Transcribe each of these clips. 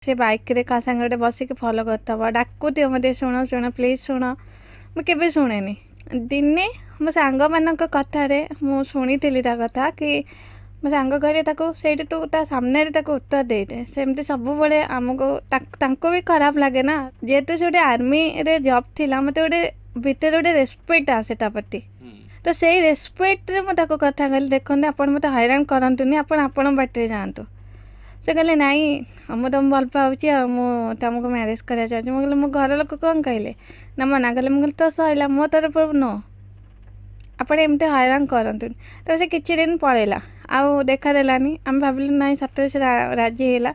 से बाइक रे का सांगे बसिक फॉलो करथब डाकुथि मते शुण शुण प्लीज शुण मु केबे शुणेनी दिने मो सांग मानक कथारे मु शुणीथिली ता कथा कि मो सांग कहले ताको सेठी तू ता सामने रे ताको उत्तर दे दे सेमती सब बळे हमको ताको भी खराब लगे ना जेहेतु से आर्मी रे जॉब थिला मते गोटे भितर गोटे रेस्पेक्ट आसे ता प्रति तो से रेस्पेक्ट रे मो कथा कहली देखते आपण मत हैरान करतुनि आपण बाटे जातु से कहले नाई मु तुम भल पाऊँगी तुमको मैरेज करा चाहिए मुझे मो घर लोक कौन कहले ना मना कले मुझे तो सहला मो तरफ नो आप एमती हैरान करतुनि तो से किछि दिन पलैला आउ देखा देलानी आम भाविलु ना सतरे से राजी है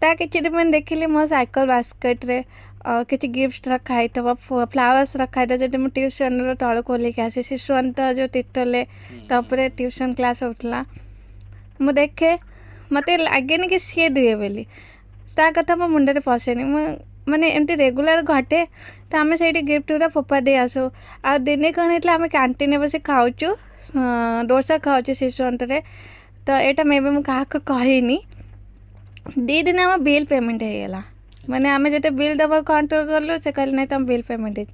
ता किछि दिन मैंने देखिली मो साइकिल बास्केट रे किसी गिफ्ट रखा है तो फ्लावर्स रखा है जो मुझे ट्यूशन तल खोलिक आसे शिशुअंत जो तीर्थले तापर ट्यूशन क्लास होता मु देखे मत लगे कि सी दुए बोली ता कथा मो मुंडे पशेनि माने एमती रेगुलर घटे तो आम से गिफ्ट गुरा फोपा दे आसू आ दिने कौन होता आम कैंटीन बस खाऊँ डोसा खाऊँ शिशुअंत तो यहाँ मे भी मुझे कहनी दी दिन आम बिल पेमेंट होगा माने आम जो बिल दबा काउंटर गलु से कहले नहीं तुम बिल पेमेंट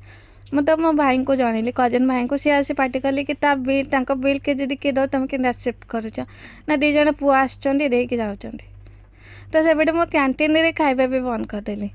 मुझे तो मो भाई को जनइली कजन भाई को सी आसी पार्टी कली कि बिल तांको बिल के जदि किए दो तुम के एक्सेप्ट करुच ना दी जन पुआ आसुँच जाऊँ तो से मो कैंटीन रे खाଇବା भी बंद करदेली।